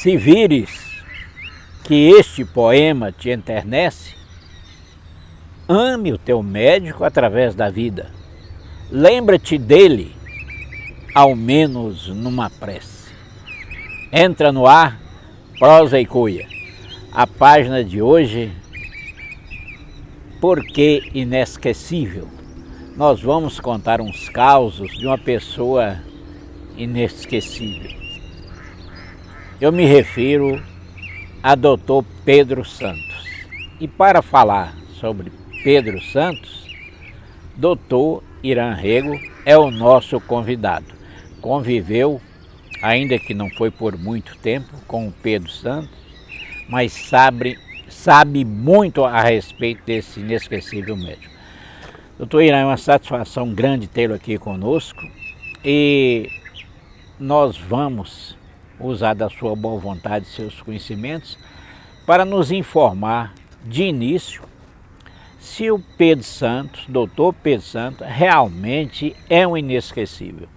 Se vires que este poema te enternece, ame o teu médico através da vida. Lembra-te dele, ao menos numa prece. Entra no ar, prosa e cuia. A página de hoje, Por que inesquecível? Nós vamos contar uns causos de uma pessoa inesquecível. Eu me refiro a Dr. Pedro Santos. E para falar sobre Pedro Santos, Dr. Irã Rego é o nosso convidado. Conviveu, ainda que não foi por muito tempo, com o Pedro Santos, mas sabe muito a respeito desse inesquecível médico. Doutor Irã, é uma satisfação grande tê-lo aqui conosco e nós vamos usar da sua boa vontade e seus conhecimentos para nos informar de início se o Pedro Santos, doutor Pedro Santos, realmente é um inesquecível.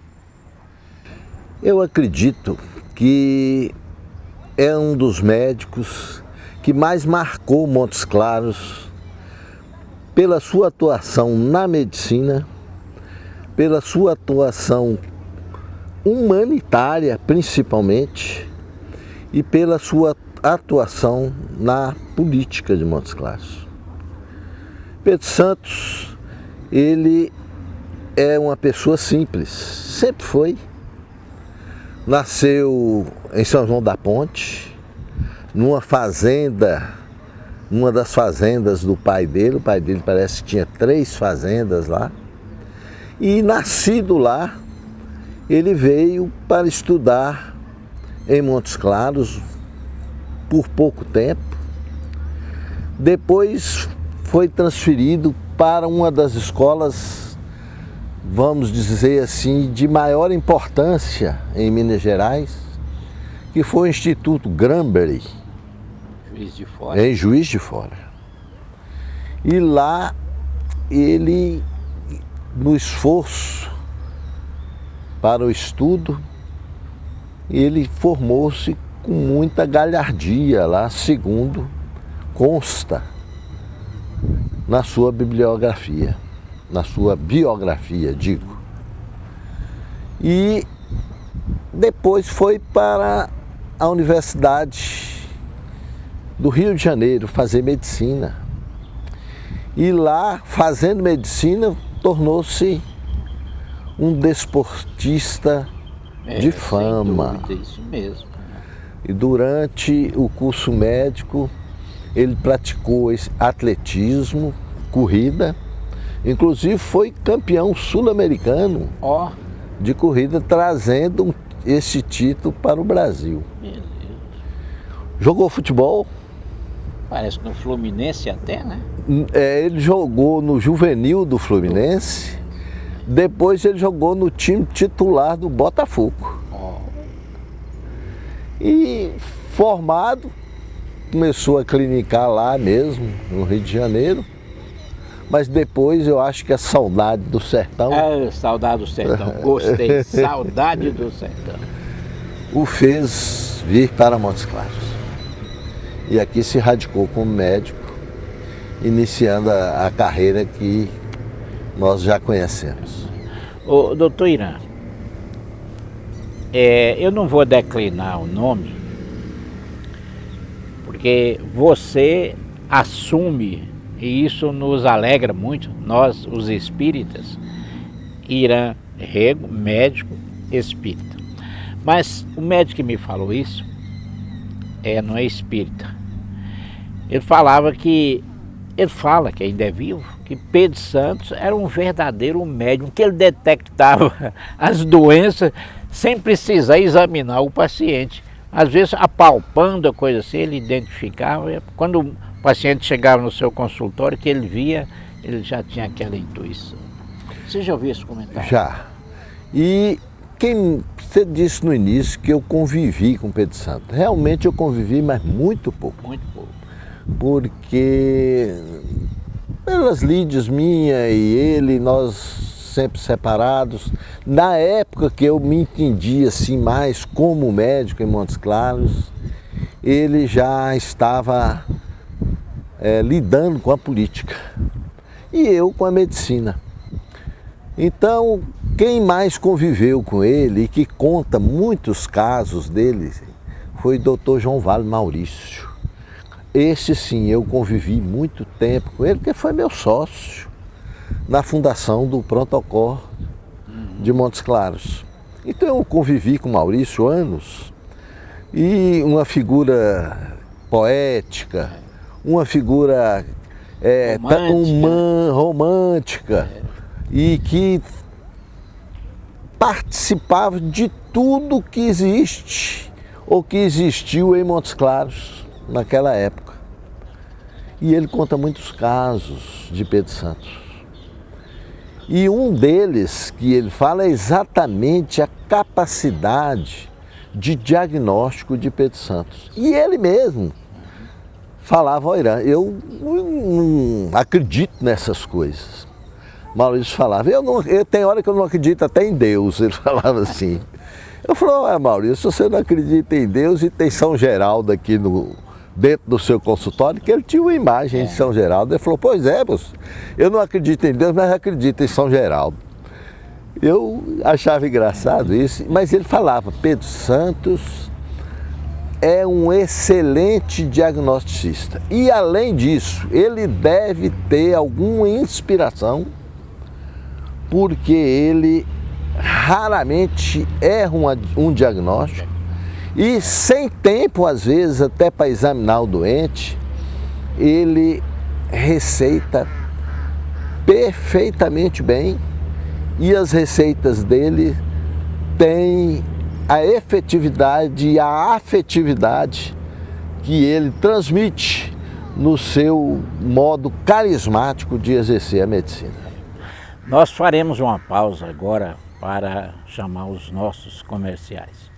Eu acredito que é um dos médicos que mais marcou Montes Claros pela sua atuação na medicina, pela sua atuação humanitária principalmente e pela sua atuação na política de Montes Claros. Pedro Santos, ele é uma pessoa simples, sempre foi. Nasceu em São João da Ponte, numa fazenda, numa das fazendas do pai dele. O pai dele parece que tinha 3 fazendas lá. E nascido lá, ele veio para estudar em Montes Claros por pouco tempo. Depois foi transferido para uma das escolas, vamos dizer assim, de maior importância em Minas Gerais, que foi o Instituto Granberry, em Juiz de Fora. E lá ele, no esforço para o estudo, ele formou-se com muita galhardia lá, segundo consta na sua bibliografia, na sua biografia, digo. E depois foi para a Universidade do Rio de Janeiro fazer medicina. E lá, fazendo medicina, tornou-se um desportista de fama. Sem dúvida, isso mesmo. E durante o curso médico, ele praticou atletismo, corrida, inclusive foi campeão sul-americano de corrida, trazendo esse título para o Brasil. Meu Deus. Jogou futebol. Parece que no Fluminense até, né? Ele jogou no juvenil do Fluminense, depois ele jogou no time titular do Botafogo. E formado, começou a clinicar lá mesmo, no Rio de Janeiro, mas depois eu acho que a saudade do sertão... saudade do sertão, gostei, saudade do sertão. O fez vir para Montes Claros. E aqui se radicou como médico, iniciando a carreira que nós já conhecemos. Ô, doutor Irã, eu não vou declinar o nome, porque você assume, e isso nos alegra muito, nós, os espíritas, Irã Rego, médico espírita. Mas o médico que me falou isso, não é espírita. Ele fala que ainda é vivo, que Pedro Santos era um verdadeiro médium, que ele detectava as doenças sem precisar examinar o paciente. Às vezes, apalpando a coisa assim, ele identificava. Quando o paciente chegava no seu consultório, que ele via, ele já tinha aquela intuição. Você já ouviu esse comentário? Já. E você disse no início que eu convivi com Pedro Santos. Realmente eu convivi, mas muito pouco. Muito pouco. Porque pelas lides minha e ele, nós sempre separados. Na época que eu me entendi assim mais como médico em Montes Claros, ele já estava lidando com a política e eu com a medicina. Então, quem mais conviveu com ele e que conta muitos casos dele foi o Dr. João Vale Maurício. Este sim, eu convivi muito tempo com ele, porque foi meu sócio na fundação do Pronto-Socorro de Montes Claros. Então eu convivi com o Maurício anos e uma figura poética, uma figura romântica e que participava de tudo que existe ou que existiu em Montes Claros naquela época. E ele conta muitos casos de Pedro Santos. E um deles que ele fala é exatamente a capacidade de diagnóstico de Pedro Santos. E ele mesmo falava ao Irã, eu não acredito nessas coisas. Maurício falava, tem hora que eu não acredito até em Deus, ele falava assim. Eu falei, Maurício, se você não acredita em Deus e tem São Geraldo aqui dentro do seu consultório, que ele tinha uma imagem de São Geraldo. Ele falou, pois é, moço, eu não acredito em Deus, mas acredito em São Geraldo. Eu achava engraçado isso, mas ele falava, Pedro Santos é um excelente diagnosticista. E além disso, ele deve ter alguma inspiração, porque ele raramente erra um diagnóstico e sem tempo, às vezes, até para examinar o doente, ele receita perfeitamente bem e as receitas dele têm a efetividade e a afetividade que ele transmite no seu modo carismático de exercer a medicina. Nós faremos uma pausa agora para chamar os nossos comerciais.